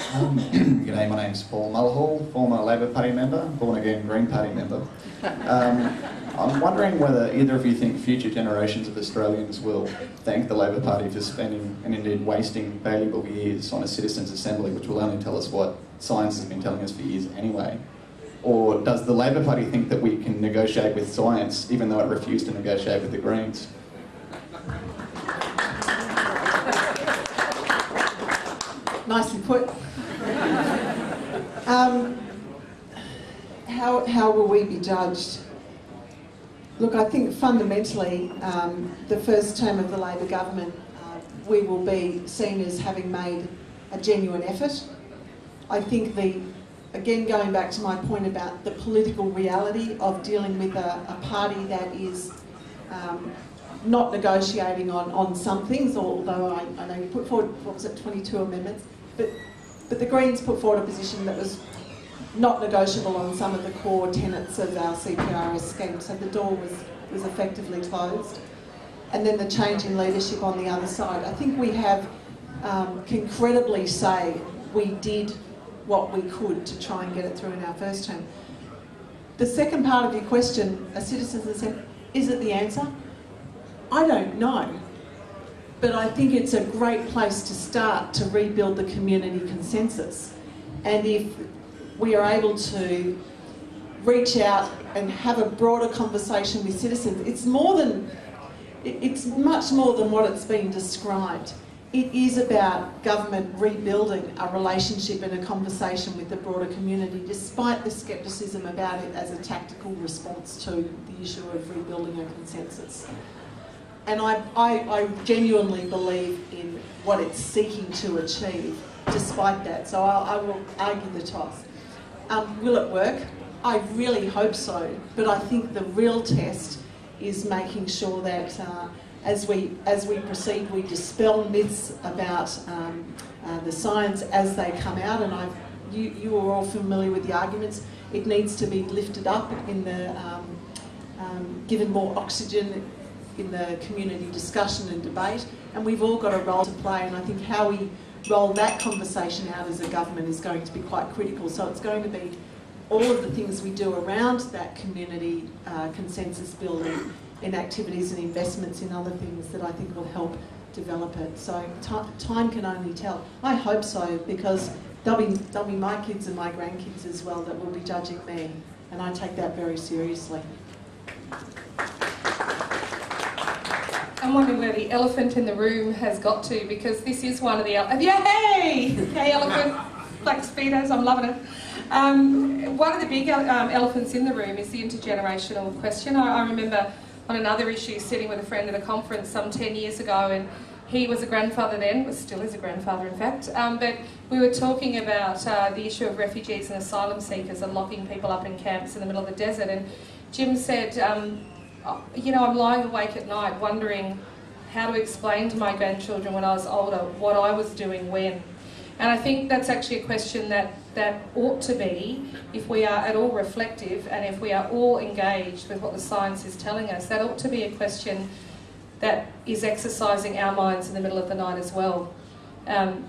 G'day, my name's Paul Mulhall, former Labor Party member, born-again Green Party member. I'm wondering whether either of you think future generations of Australians will thank the Labor Party for spending, and indeed wasting, valuable years on a citizens' assembly which will only tell us what science has been telling us for years anyway. Or does the Labor Party think that we can negotiate with science even though it refused to negotiate with the Greens? Nicely put. How will we be judged? Look, I think fundamentally, the first term of the Labor government, we will be seen as having made a genuine effort. I think again, going back to my point about the political reality of dealing with a party that is not negotiating on some things, although I know you put forward, what was it, 22 amendments, but the Greens put forward a position that was not negotiable on some of the core tenets of our CPRS scheme, so the door was effectively closed. And then the change in leadership on the other side. I think we have can credibly say we did what we could to try and get it through in our first term. The second part of your question, a citizen's assembly, is it the answer? I don't know. But I think it's a great place to start to rebuild the community consensus. And if we are able to reach out and have a broader conversation with citizens, it's much more than what it's been described. It is about government rebuilding a relationship and a conversation with the broader community, despite the scepticism about it as a tactical response to the issue of rebuilding a consensus. And I genuinely believe in what it's seeking to achieve, despite that. So I will argue the toss. Will it work? I really hope so. But I think the real test is making sure that as we proceed, we dispel myths about the science as they come out. And you are all familiar with the arguments. It needs to be lifted up in the given more oxygen in the community discussion and debate, and we've all got a role to play, and I think how we roll that conversation out as a government is going to be quite critical. So it's going to be all of the things we do around that community consensus building in activities and investments in other things that I think will help develop it. So time can only tell. I hope so, because there'll be my kids and my grandkids as well that will be judging me, and I take that very seriously. I'm wondering where the elephant in the room has got to, because this is one of the yay! Yay, elephant! Black speedos, I'm loving it. One of the big elephants in the room is the intergenerational question. I remember on another issue sitting with a friend at a conference some 10 years ago, and he was a grandfather then, still is a grandfather in fact, but we were talking about the issue of refugees and asylum seekers and locking people up in camps in the middle of the desert, and Jim said, you know, I'm lying awake at night wondering how to explain to my grandchildren when I was older what I was doing when. And I think that's actually a question that ought to be, if we are at all reflective and if we are all engaged with what the science is telling us, that ought to be a question that is exercising our minds in the middle of the night as well.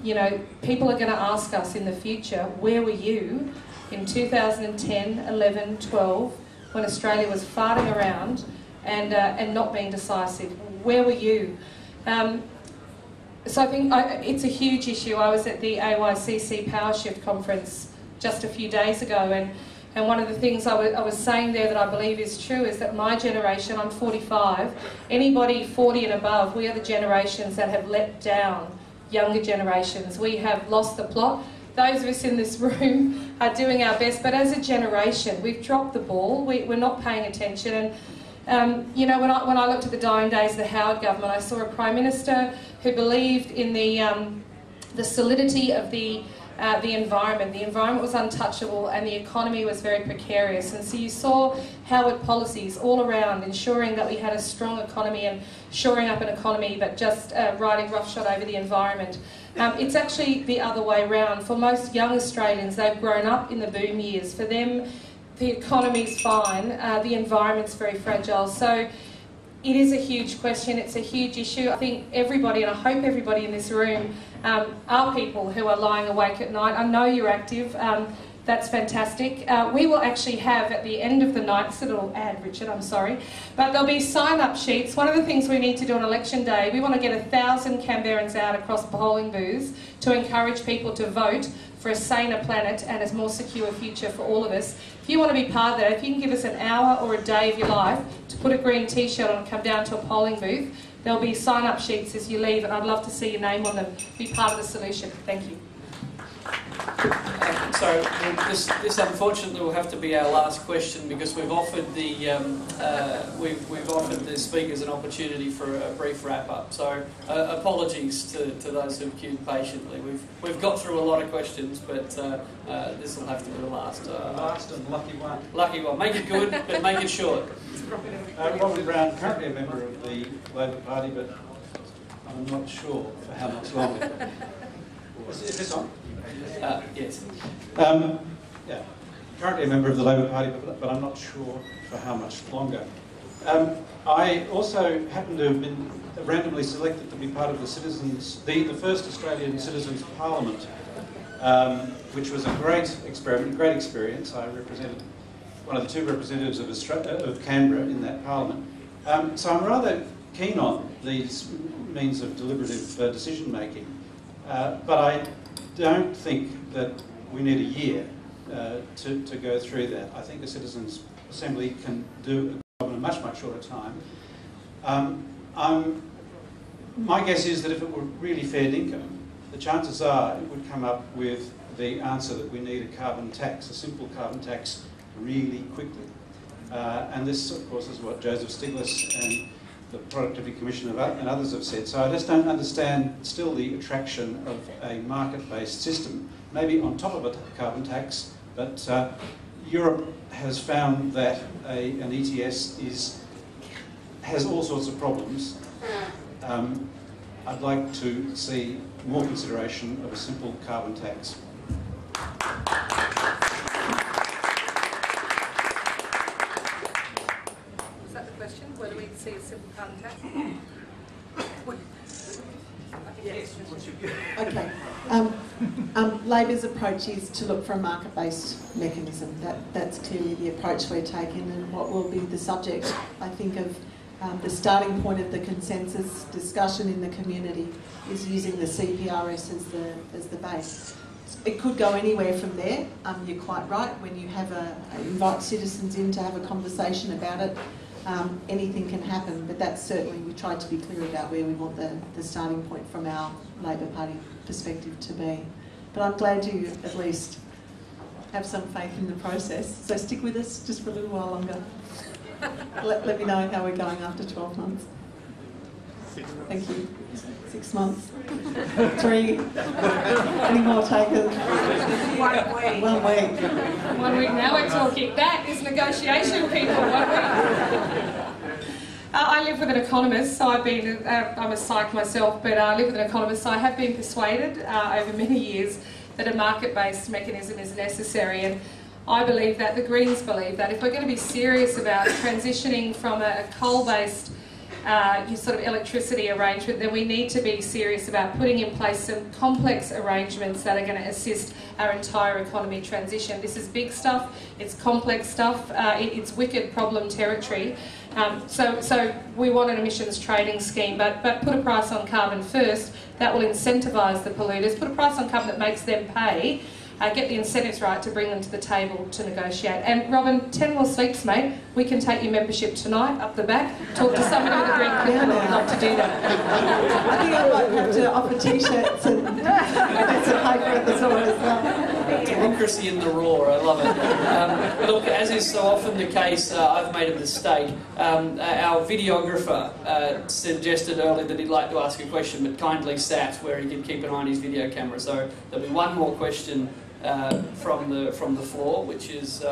You know, people are going to ask us in the future, where were you in 2010, 11, 12, when Australia was farting around and not being decisive? Where were you? So I think it's a huge issue. I was at the AYCC Power Shift conference just a few days ago, and one of the things I was saying there that I believe is true is that my generation, I'm 45, anybody 40 and above, we are the generations that have let down younger generations. We have lost the plot. Those of us in this room are doing our best, but as a generation, we've dropped the ball. We're not paying attention. And you know, when I looked at the dying days of the Howard government, I saw a Prime Minister who believed in the solidity of the environment. The environment was untouchable and the economy was very precarious. And so you saw Howard policies all around ensuring that we had a strong economy and shoring up an economy, but just riding roughshod over the environment. It's actually the other way around. For most young Australians, they've grown up in the boom years. For them, the economy's fine, the environment's very fragile. So it is a huge question, it's a huge issue. I think everybody, and I hope everybody in this room, are people who are lying awake at night. I know you're active. That's fantastic. We will actually have at the end of the night, it's a little ad, Richard, I'm sorry, but there'll be sign-up sheets. One of the things we need to do on election day, we want to get 1,000 Canberrans out across polling booths to encourage people to vote for a saner planet and a more secure future for all of us. If you want to be part of that, if you can give us an hour or a day of your life to put a green t-shirt on and come down to a polling booth, there'll be sign-up sheets as you leave, and I'd love to see your name on them. Be part of the solution. Thank you. So this unfortunately will have to be our last question, because we've offered the we've offered the speakers an opportunity for a brief wrap up. So apologies to those who've queued patiently. We've got through a lot of questions, but this will have to be the last. Last and lucky one. Lucky one. Make it good, but make it short. Robin Brown, currently a member of the Labor Party, but I'm not sure for how much longer. Is this on? Yes. Yeah, currently a member of the Labor Party, but I'm not sure for how much longer. I also happen to have been randomly selected to be part of the first Australian Citizens Parliament, which was a great experience. I represented one of the two representatives of Canberra in that Parliament. So I'm rather keen on these means of deliberative decision making, but I don't think that we need a year to go through that. I think the Citizens Assembly can do a job in a much, much shorter time. My guess is that if it were really fair dinkum, the chances are it would come up with the answer that we need a carbon tax, a simple carbon tax, really quickly. And this, of course, is what Joseph Stiglitz and the Productivity Commission and others have said. So I just don't understand still the attraction of a market-based system, maybe on top of a carbon tax, but Europe has found that an ETS has all sorts of problems. I'd like to see more consideration of a simple carbon tax. Whether we see a simple carbon tax? Yes. Okay. Labor's approach is to look for a market-based mechanism. That's clearly the approach we're taking, and what will be the subject, I think, of the starting point of the consensus discussion in the community is using the CPRS as the base. It could go anywhere from there. You're quite right. When you have invite citizens in to have a conversation about it, anything can happen, but that's certainly, we tried to be clear about where we want the starting point from our Labor Party perspective to be. But I'm glad you at least have some faith in the process. So stick with us just for a little while longer. Let me know how we're going after 12 months. Thank you. 6 months. 3. Any more takers? 1 week. 1 week. 1 week. Now we're talking. That is negotiation, people. 1 week. I live with an economist, so I'm a psych myself, but I live with an economist, so I have been persuaded over many years that a market-based mechanism is necessary, and I believe that, the Greens believe that, if we're going to be serious about transitioning from a coal-based sort of electricity arrangement, then we need to be serious about putting in place some complex arrangements that are going to assist our entire economy transition. This is big stuff, it's complex stuff, it's wicked problem territory. So we want an emissions trading scheme, but put a price on carbon first. That will incentivise the polluters. Put a price on carbon that makes them pay. Get the incentives right to bring them to the table to negotiate. And Robin, 10 more sleeps, mate. We can take your membership tonight up the back. Talk to somebody with a green clipper that would love to do that. I think I might have to offer t-shirts and bits of paper at the door as well. Democracy in the roar, I love it. Look, as is so often the case, I've made a mistake. Our videographer suggested earlier that he'd like to ask a question, but kindly sat where he could keep an eye on his video camera. So there'll be one more question from the floor, which is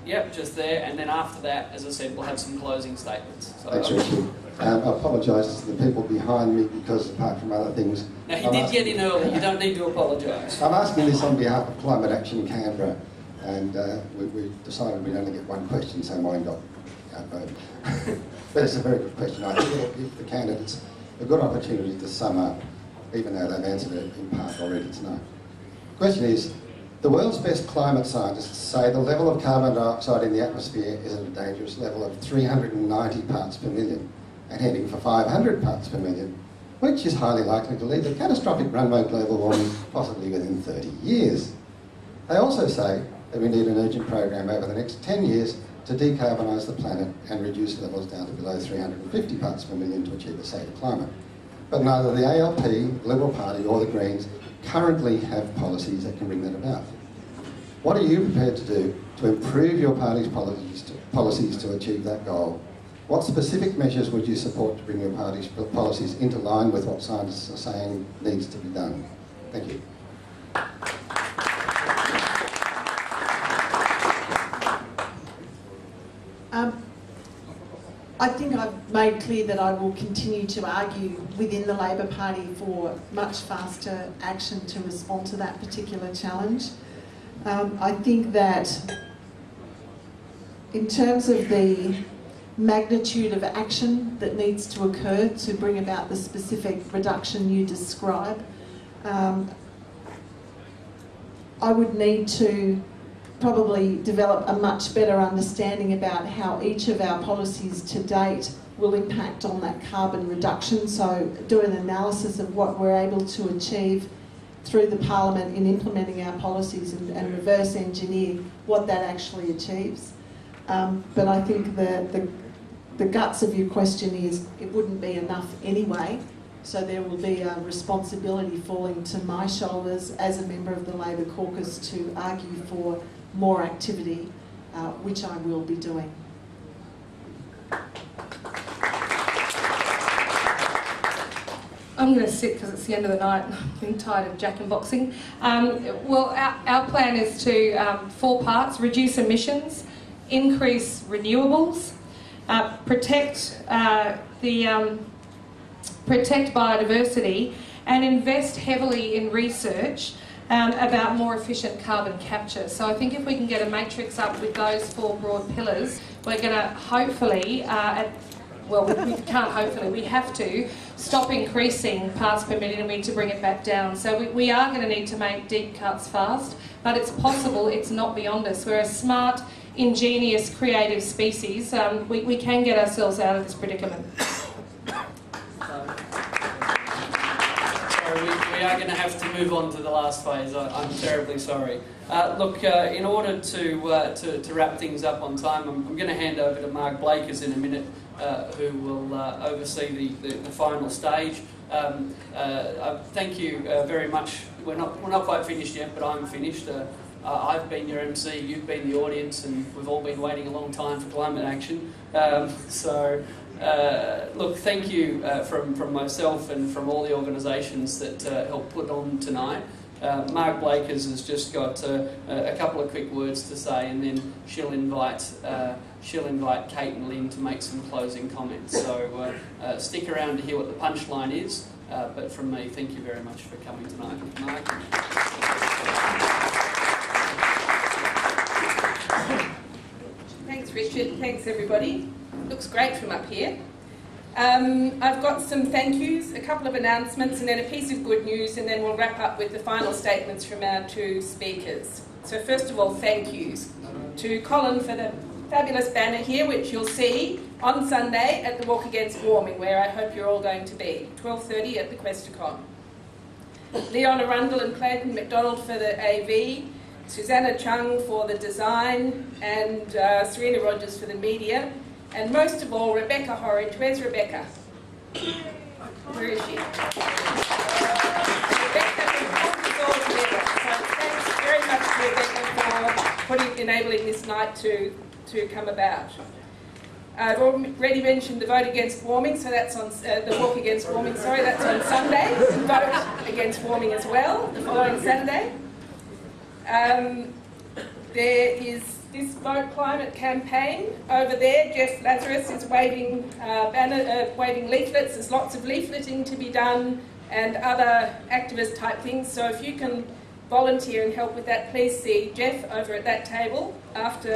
yep, just there, and then after that, as I said, we'll have some closing statements. So, thanks, Richard. I apologise to the people behind me because, apart from other things... Now, you did get in early, you don't need to apologise. I'm asking this on behalf of Climate Action Canberra, and we decided we'd only get one question, so mine got outvoted. But it's a very good question. I think it'll give the candidates a good opportunity to sum up even though they've answered it in part already tonight. The question is, the world's best climate scientists say the level of carbon dioxide in the atmosphere is at a dangerous level of 390 parts per million and heading for 500 parts per million, which is highly likely to lead to catastrophic runway global warming possibly within 30 years. They also say that we need an urgent program over the next 10 years to decarbonise the planet and reduce levels down to below 350 parts per million to achieve a safer climate. But neither the ALP, the Liberal Party or the Greens currently have policies that can bring that about. What are you prepared to do to improve your party's policies to achieve that goal? What specific measures would you support to bring your party's policies into line with what scientists are saying needs to be done? Thank you. I think I've made clear that I will continue to argue within the Labor Party for much faster action to respond to that particular challenge. I think that in terms of the magnitude of action that needs to occur to bring about the specific reduction you describe, I would need to probably develop a much better understanding about how each of our policies to date will impact on that carbon reduction. So do an analysis of what we're able to achieve through the Parliament in implementing our policies and reverse engineer what that actually achieves. But I think the guts of your question is it wouldn't be enough anyway, so there will be a responsibility falling to my shoulders as a member of the Labor caucus to argue for more activity, which I will be doing. I'm going to sit because it's the end of the night. I'm getting tired of jack and boxing. Well, our plan is to, 4 parts: reduce emissions, increase renewables, protect biodiversity, and invest heavily in research about more efficient carbon capture. So I think if we can get a matrix up with those 4 broad pillars, we're going to hopefully, we have to stop increasing parts per million and we need to bring it back down. So we are going to need to make deep cuts fast, but it's possible, it's not beyond us. We're a smart, ingenious, creative species. We can get ourselves out of this predicament. We are going to have to move on to the last phase. I'm terribly sorry. Look, in order to wrap things up on time, I'm going to hand over to Mark Blakers in a minute, who will oversee the final stage. Thank you very much. We're not quite finished yet, but I'm finished. I've been your MC, you've been the audience, and we've all been waiting a long time for climate action. Look, thank you from myself and from all the organisations that helped put on tonight. Mark Blakers has just got a couple of quick words to say, and then she'll invite Kate and Lynn to make some closing comments. So stick around to hear what the punchline is. But from me, thank you very much for coming tonight, Mark. Thanks, Richard. Thanks, everybody. Looks great from up here. I've got some thank yous, a couple of announcements, and then a piece of good news, and then we'll wrap up with the final statements from our 2 speakers. So first of all, thank yous to Colin for the fabulous banner here, which you'll see on Sunday at the Walk Against Warming, where I hope you're all going to be, 12:30 at the Questacon. Leon Arundel and Clayton McDonald for the AV, Susanna Chung for the design, and Serena Rogers for the media. And most of all, Rebecca Horridge. Where's Rebecca? Where is she? Rebecca has put this all together. So thanks very much to Rebecca for enabling this night to come about. I've already mentioned the vote against warming, so that's on the walk against warming. Sorry, that's on Sunday. Vote against warming as well the following Saturday. There is this Vote Climate campaign over there. Jeff Lazarus is waving waving leaflets. There's lots of leafleting to be done and other activist type things. So if you can volunteer and help with that, please see Jeff over at that table after.